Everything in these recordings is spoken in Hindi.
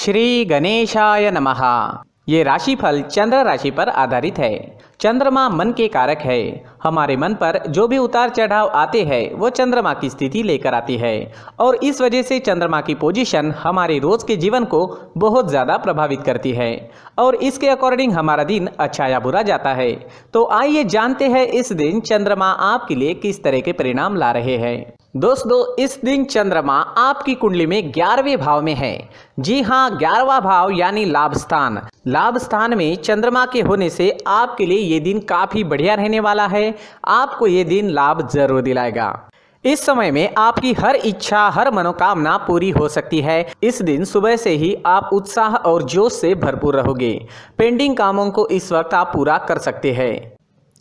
श्री गणेशाय नमः। ये राशिफल चंद्र राशि पर आधारित है। चंद्रमा मन के कारक है। हमारे मन पर जो भी उतार चढ़ाव आते हैं वो चंद्रमा की स्थिति लेकर आती है और इस वजह से चंद्रमा की पोजीशन हमारे रोज के जीवन को बहुत ज़्यादा प्रभावित करती है और इसके अकॉर्डिंग हमारा दिन अच्छा या बुरा जाता है। तो आइए जानते हैं इस दिन चंद्रमा आपके लिए किस तरह के परिणाम ला रहे हैं। दोस्तों, इस दिन चंद्रमा आपकी कुंडली में 11वें भाव में है। जी हाँ, 11वां भाव यानी लाभ स्थान। लाभ स्थान में चंद्रमा के होने से आपके लिए ये दिन काफी बढ़िया रहने वाला है। आपको ये दिन लाभ जरूर दिलाएगा। इस समय में आपकी हर इच्छा, हर मनोकामना पूरी हो सकती है। इस दिन सुबह से ही आप उत्साह और जोश से भरपूर रहोगे। पेंडिंग कामों को इस वक्त आप पूरा कर सकते हैं।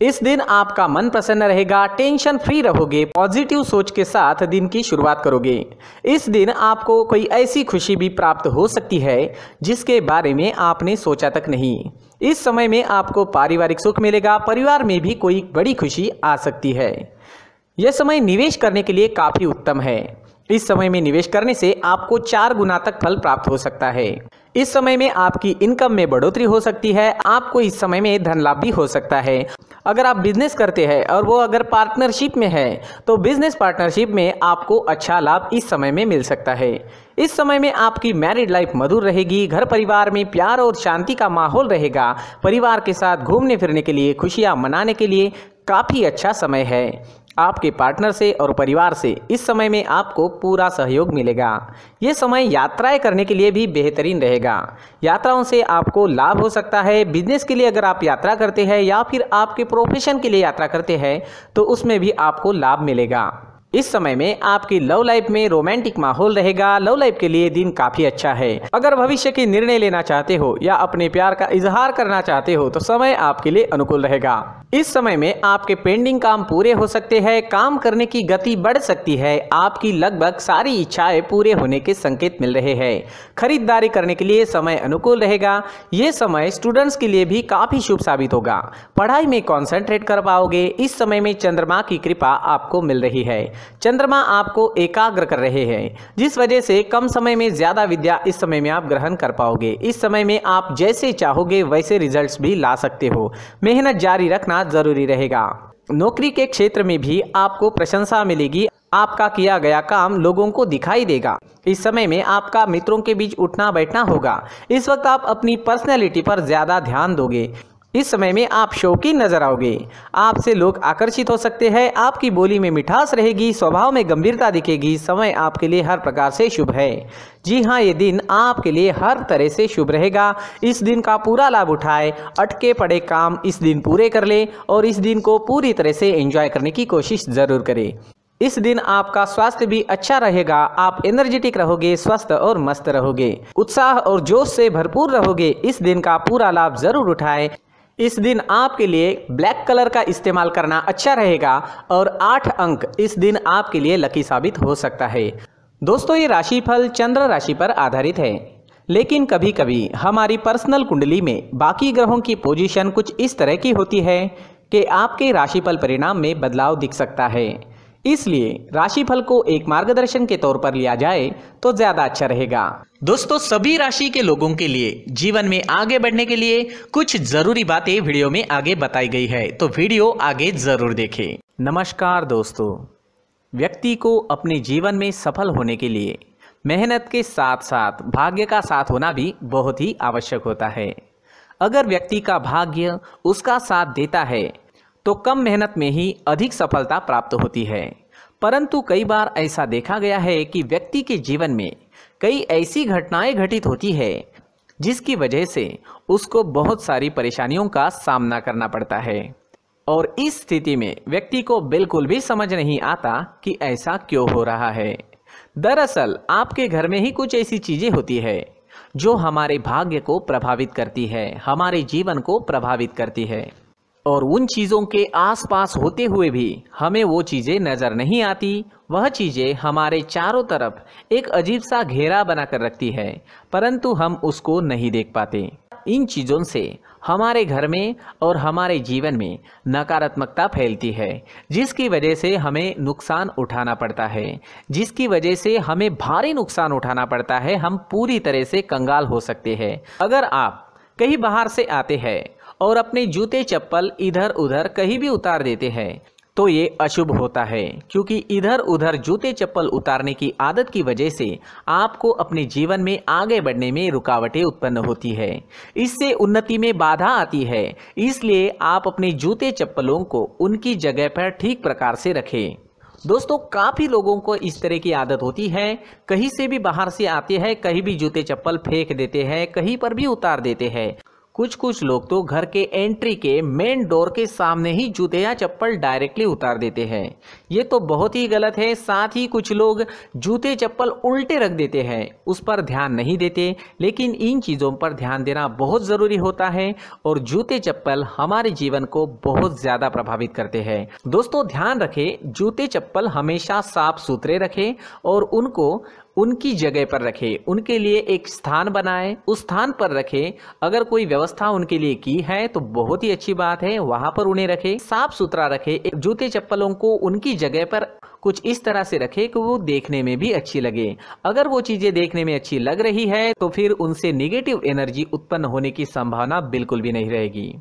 इस दिन आपका मन प्रसन्न रहेगा, टेंशन फ्री रहोगे, पॉजिटिव सोच के साथ दिन की शुरुआत करोगे। इस दिन आपको कोई ऐसी खुशी भी प्राप्त हो सकती है जिसके बारे में आपने सोचा तक नहीं। इस समय में आपको पारिवारिक सुख मिलेगा, परिवार में भी कोई बड़ी खुशी आ सकती है। यह समय निवेश करने के लिए काफी उत्तम है। इस समय में निवेश करने से आपको 4 गुना तक फल प्राप्त हो सकता है। इस समय में आपकी इनकम में बढ़ोतरी हो सकती है। आपको इस समय में धन लाभ भी हो सकता है। अगर आप बिजनेस करते हैं और वो अगर पार्टनरशिप में है तो बिजनेस पार्टनरशिप में आपको अच्छा लाभ इस समय में मिल सकता है। इस समय में आपकी मैरिड लाइफ मधुर रहेगी। घर परिवार में प्यार और शांति का माहौल रहेगा। परिवार के साथ घूमने फिरने के लिए, खुशियां मनाने के लिए काफ़ी अच्छा समय है। आपके पार्टनर से और परिवार से इस समय में आपको पूरा सहयोग मिलेगा। ये समय यात्राएं करने के लिए भी बेहतरीन रहेगा। यात्राओं से आपको लाभ हो सकता है। बिजनेस के लिए अगर आप यात्रा करते हैं या फिर आपके प्रोफेशन के लिए यात्रा करते हैं तो उसमें भी आपको लाभ मिलेगा। इस समय में आपकी लव लाइफ में रोमांटिक माहौल रहेगा। लव लाइफ के लिए दिन काफी अच्छा है। अगर भविष्य के निर्णय लेना चाहते हो या अपने प्यार का इजहार करना चाहते हो तो समय आपके लिए अनुकूल रहेगा। इस समय में आपके पेंडिंग काम पूरे हो सकते हैं। काम करने की गति बढ़ सकती है। आपकी लगभग सारी इच्छाएं पूरे होने के संकेत मिल रहे हैं। खरीदारी करने के लिए समय अनुकूल रहेगा। ये समय स्टूडेंट्स के लिए भी काफी शुभ साबित होगा। पढ़ाई में कॉन्सेंट्रेट कर पाओगे। इस समय में चंद्रमा की कृपा आपको मिल रही है। चंद्रमा आपको एकाग्र कर रहे हैं जिस वजह से कम समय में ज्यादा विद्या इस समय में आप ग्रहण कर पाओगे। इस समय में आप जैसे चाहोगे वैसे रिजल्ट्स भी ला सकते हो। मेहनत जारी रखना जरूरी रहेगा। नौकरी के क्षेत्र में भी आपको प्रशंसा मिलेगी। आपका किया गया काम लोगों को दिखाई देगा। इस समय में आपका मित्रों के बीच उठना बैठना होगा। इस वक्त आप अपनी पर्सनैलिटी पर ज्यादा ध्यान दोगे। इस समय में आप शौकीन नजर आओगे। आपसे लोग आकर्षित हो सकते हैं। आपकी बोली में मिठास रहेगी, स्वभाव में गंभीरता दिखेगी। समय आपके लिए हर प्रकार से शुभ है। जी हाँ, ये दिन आपके लिए हर तरह से शुभ रहेगा। इस दिन का पूरा लाभ उठाए। अटके पड़े काम इस दिन पूरे कर ले और इस दिन को पूरी तरह से एंजॉय करने की कोशिश जरूर करें। इस दिन आपका स्वास्थ्य भी अच्छा रहेगा। आप एनर्जेटिक रहोगे, स्वस्थ और मस्त रहोगे, उत्साह और जोश से भरपूर रहोगे। इस दिन का पूरा लाभ जरूर उठाएं। इस दिन आपके लिए ब्लैक कलर का इस्तेमाल करना अच्छा रहेगा और 8 अंक इस दिन आपके लिए लकी साबित हो सकता है। दोस्तों, ये राशिफल चंद्र राशि पर आधारित है, लेकिन कभी कभी हमारी पर्सनल कुंडली में बाकी ग्रहों की पोजीशन कुछ इस तरह की होती है कि आपके राशिफल परिणाम में बदलाव दिख सकता है। इसलिए राशिफल को एक मार्गदर्शन के तौर पर लिया जाए तो ज्यादा अच्छा रहेगा। दोस्तों, सभी राशि के लोगों के लिए जीवन में आगे बढ़ने के लिए कुछ जरूरी बातें वीडियो में आगे बताई गई है, तो वीडियो आगे जरूर देखें। नमस्कार दोस्तों, व्यक्ति को अपने जीवन में सफल होने के लिए मेहनत के साथ साथ भाग्य का साथ होना भी बहुत ही आवश्यक होता है। अगर व्यक्ति का भाग्य उसका साथ देता है तो कम मेहनत में ही अधिक सफलता प्राप्त होती है। परंतु कई बार ऐसा देखा गया है कि व्यक्ति के जीवन में कई ऐसी घटनाएं घटित होती है जिसकी वजह से उसको बहुत सारी परेशानियों का सामना करना पड़ता है और इस स्थिति में व्यक्ति को बिल्कुल भी समझ नहीं आता कि ऐसा क्यों हो रहा है। दरअसल आपके घर में ही कुछ ऐसी चीजें होती है जो हमारे भाग्य को प्रभावित करती है, हमारे जीवन को प्रभावित करती है और उन चीज़ों के आसपास होते हुए भी हमें वो चीज़ें नज़र नहीं आती। वह चीज़ें हमारे चारों तरफ एक अजीब सा घेरा बनाकर रखती है, परंतु हम उसको नहीं देख पाते। इन चीज़ों से हमारे घर में और हमारे जीवन में नकारात्मकता फैलती है, जिसकी वजह से हमें नुकसान उठाना पड़ता है, जिसकी वजह से हमें भारी नुकसान उठाना पड़ता है। हम पूरी तरह से कंगाल हो सकते हैं। अगर आप कहीं बाहर से आते हैं और अपने जूते चप्पल इधर उधर कहीं भी उतार देते हैं तो ये अशुभ होता है, क्योंकि इधर उधर जूते चप्पल उतारने की आदत की वजह से आपको अपने जीवन में आगे बढ़ने में रुकावटें उत्पन्न होती है। इससे उन्नति में बाधा आती है। इसलिए आप अपने जूते चप्पलों को उनकी जगह पर ठीक प्रकार से रखें। दोस्तों, काफ़ी लोगों को इस तरह की आदत होती है, कहीं से भी बाहर से आते हैं, कहीं भी जूते चप्पल फेंक देते हैं, कहीं पर भी उतार देते हैं। कुछ लोग तो घर के एंट्री के मेन डोर के सामने ही जूते या चप्पल डायरेक्टली उतार देते हैं। ये तो बहुत ही गलत है। साथ ही कुछ लोग जूते चप्पल उल्टे रख देते हैं, उस पर ध्यान नहीं देते। लेकिन इन चीज़ों पर ध्यान देना बहुत ज़रूरी होता है और जूते चप्पल हमारे जीवन को बहुत ज़्यादा प्रभावित करते हैं। दोस्तों, ध्यान रखें, जूते चप्पल हमेशा साफ सुथरे रखें और उनको उनकी जगह पर रखें। उनके लिए एक स्थान बनाएं, उस स्थान पर रखें। अगर कोई व्यवस्था उनके लिए की है तो बहुत ही अच्छी बात है, वहां पर उन्हें रखें, साफ सुथरा रखें। जूते चप्पलों को उनकी जगह पर कुछ इस तरह से रखें कि वो देखने में भी अच्छी लगे। अगर वो चीजें देखने में अच्छी लग रही है तो फिर उनसे नेगेटिव एनर्जी उत्पन्न होने की संभावना बिल्कुल भी नहीं रहेगी।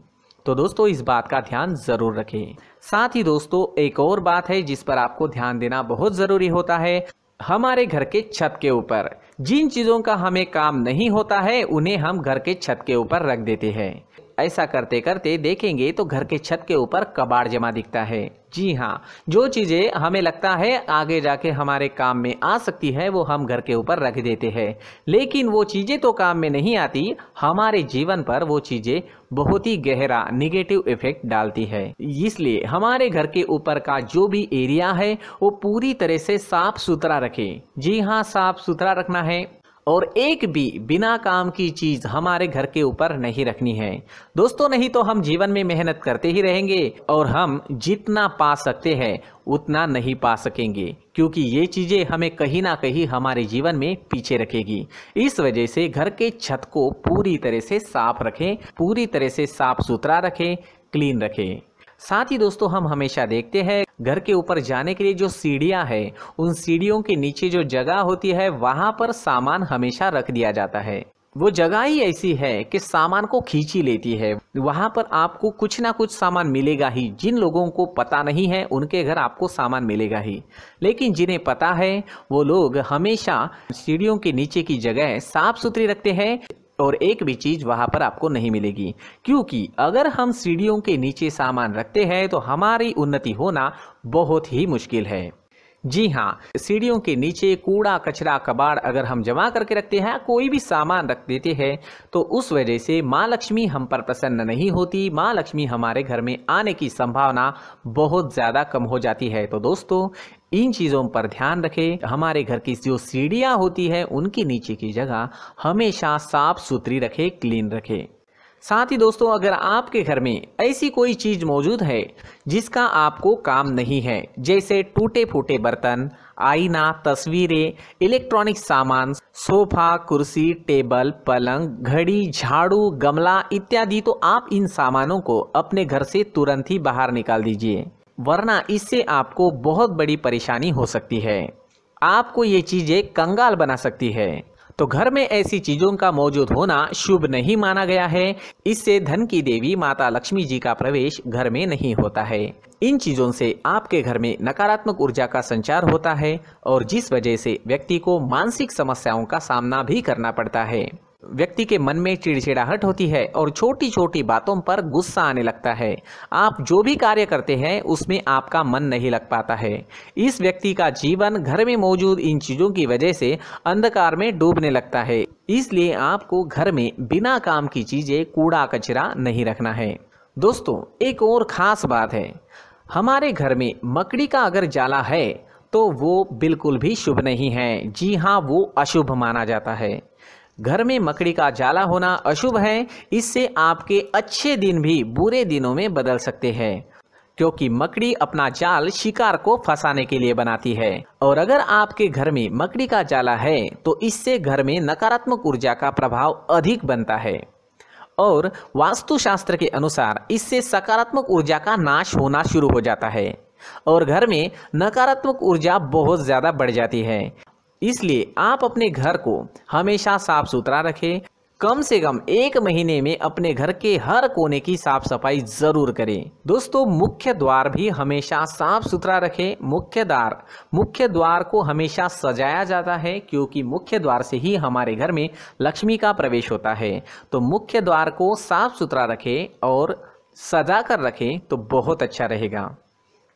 तो दोस्तों, इस बात का ध्यान जरूर रखें। साथ ही दोस्तों, एक और बात है जिस पर आपको ध्यान देना बहुत जरूरी होता है। हमारे घर के छत के ऊपर जिन चीज़ों का हमें काम नहीं होता है उन्हें हम घर के छत के ऊपर रख देते हैं। ऐसा करते करते देखेंगे तो घर के छत के ऊपर कबाड़ जमा दिखता है। जी हाँ, जो चीज़ें हमें लगता है आगे जाके हमारे काम में आ सकती है वो हम घर के ऊपर रख देते हैं, लेकिन वो चीज़ें तो काम में नहीं आती। हमारे जीवन पर वो चीज़ें बहुत ही गहरा निगेटिव इफेक्ट डालती है। इसलिए हमारे घर के ऊपर का जो भी एरिया है वो पूरी तरह से साफ सुथरा रखें। जी हाँ, साफ सुथरा रखना है और एक भी बिना काम की चीज हमारे घर के ऊपर नहीं रखनी है। दोस्तों, नहीं तो हम जीवन में मेहनत करते ही रहेंगे और हम जितना पा सकते हैं उतना नहीं पा सकेंगे, क्योंकि ये चीजें हमें कहीं ना कहीं हमारे जीवन में पीछे रखेगी। इस वजह से घर के छत को पूरी तरह से साफ रखें, पूरी तरह से साफ सुथरा रखें, क्लीन रखें। साथ ही दोस्तों, हम हमेशा देखते हैं घर के ऊपर जाने के लिए जो सीढ़ियां हैं, उन सीढ़ियों के नीचे जो जगह होती है वहां पर सामान हमेशा रख दिया जाता है। वो जगह ही ऐसी है कि सामान को खींची लेती है। वहां पर आपको कुछ ना कुछ सामान मिलेगा ही। जिन लोगों को पता नहीं है उनके घर आपको सामान मिलेगा ही, लेकिन जिन्हें पता है वो लोग हमेशा सीढ़ियों के नीचे की जगह साफ सुथरी रखते हैं और एक भी चीज वहां पर आपको नहीं मिलेगी। क्योंकि अगर हम सीढ़ियों के नीचे सामान रखते हैं तो हमारी उन्नति होना बहुत ही मुश्किल है। जी हाँ, सीढ़ियों के नीचे कूड़ा कचरा कबाड़ अगर हम जमा करके रखते हैं, कोई भी सामान रख देते हैं, तो उस वजह से माँ लक्ष्मी हम पर प्रसन्न नहीं होती। माँ लक्ष्मी हमारे घर में आने की संभावना बहुत ज़्यादा कम हो जाती है। तो दोस्तों, इन चीज़ों पर ध्यान रखें। हमारे घर की जो सीढ़ियाँ होती है उनकी नीचे की जगह हमेशा साफ सुथरी रखें, क्लीन रखें। साथ ही दोस्तों, अगर आपके घर में ऐसी कोई चीज मौजूद है जिसका आपको काम नहीं है, जैसे टूटे फूटे बर्तन, आईना, तस्वीरें, इलेक्ट्रॉनिक सामान, सोफा, कुर्सी, टेबल, पलंग, घड़ी, झाड़ू, गमला इत्यादि, तो आप इन सामानों को अपने घर से तुरंत ही बाहर निकाल दीजिए, वरना इससे आपको बहुत बड़ी परेशानी हो सकती है। आपको ये चीजें कंगाल बना सकती है। तो घर में ऐसी चीजों का मौजूद होना शुभ नहीं माना गया है। इससे धन की देवी माता लक्ष्मी जी का प्रवेश घर में नहीं होता है। इन चीजों से आपके घर में नकारात्मक ऊर्जा का संचार होता है और जिस वजह से व्यक्ति को मानसिक समस्याओं का सामना भी करना पड़ता है। व्यक्ति के मन में चिड़चिड़ाहट होती है और छोटी छोटी बातों पर गुस्सा आने लगता है। आप जो भी कार्य करते हैं उसमें आपका मन नहीं लग पाता है। इस व्यक्ति का जीवन घर में मौजूद इन चीज़ों की वजह से अंधकार में डूबने लगता है। इसलिए आपको घर में बिना काम की चीज़ें, कूड़ा कचरा नहीं रखना है। दोस्तों, एक और ख़ास बात है, हमारे घर में मकड़ी का अगर जाला है तो वो बिल्कुल भी शुभ नहीं है। जी हाँ, वो अशुभ माना जाता है। घर में मकड़ी का जाला होना अशुभ है। इससे आपके अच्छे दिन भी बुरे दिनों में बदल सकते हैं, क्योंकि मकड़ी अपना जाल शिकार को फंसाने के लिए बनाती है। और अगर आपके घर में मकड़ी का जाला है तो इससे घर में नकारात्मक ऊर्जा का प्रभाव अधिक बनता है और वास्तुशास्त्र के अनुसार इससे सकारात्मक ऊर्जा का नाश होना शुरू हो जाता है और घर में नकारात्मक ऊर्जा बहुत ज़्यादा बढ़ जाती है। इसलिए आप अपने घर को हमेशा साफ सुथरा रखें। कम से कम 1 महीने में अपने घर के हर कोने की साफ सफाई जरूर करें। दोस्तों, मुख्य द्वार भी हमेशा साफ सुथरा रखें। मुख्य द्वार को हमेशा सजाया जाता है क्योंकि मुख्य द्वार से ही हमारे घर में लक्ष्मी का प्रवेश होता है। तो मुख्य द्वार को साफ सुथरा रखें और सजा कर रखें तो बहुत अच्छा रहेगा।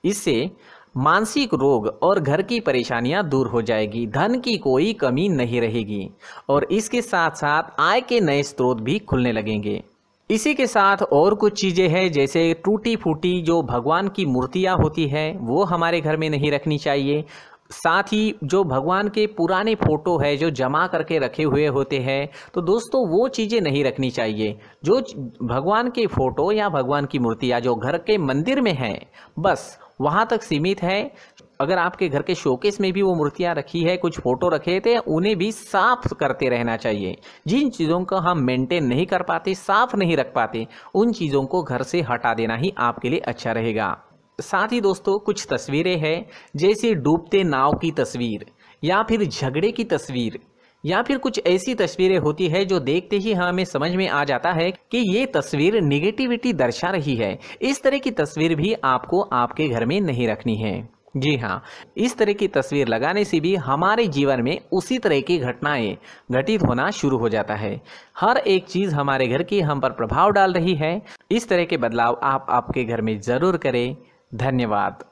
इससे मानसिक रोग और घर की परेशानियां दूर हो जाएगी, धन की कोई कमी नहीं रहेगी और इसके साथ साथ आय के नए स्रोत भी खुलने लगेंगे। इसी के साथ और कुछ चीज़ें हैं, जैसे टूटी फूटी जो भगवान की मूर्तियां होती है वो हमारे घर में नहीं रखनी चाहिए। साथ ही जो भगवान के पुराने फोटो है जो जमा करके रखे हुए होते हैं, तो दोस्तों वो चीज़ें नहीं रखनी चाहिए। जो भगवान के फोटो या भगवान की मूर्तियाँ जो घर के मंदिर में हैं बस वहाँ तक सीमित है। अगर आपके घर के शोकेस में भी वो मूर्तियाँ रखी है, कुछ फोटो रखे थे, उन्हें भी साफ करते रहना चाहिए। जिन चीज़ों को हम मेंटेन नहीं कर पाते, साफ नहीं रख पाते, उन चीज़ों को घर से हटा देना ही आपके लिए अच्छा रहेगा। साथ ही दोस्तों कुछ तस्वीरें हैं, जैसे डूबते नाव की तस्वीर या फिर झगड़े की तस्वीर या फिर कुछ ऐसी तस्वीरें होती है जो देखते ही हमें समझ में आ जाता है कि ये तस्वीर निगेटिविटी दर्शा रही है। इस तरह की तस्वीर भी आपको आपके घर में नहीं रखनी है। जी हाँ, इस तरह की तस्वीर लगाने से भी हमारे जीवन में उसी तरह की घटनाएं घटित होना शुरू हो जाता है। हर एक चीज़ हमारे घर की हम पर प्रभाव डाल रही है। इस तरह के बदलाव आप आपके घर में ज़रूर करें। धन्यवाद।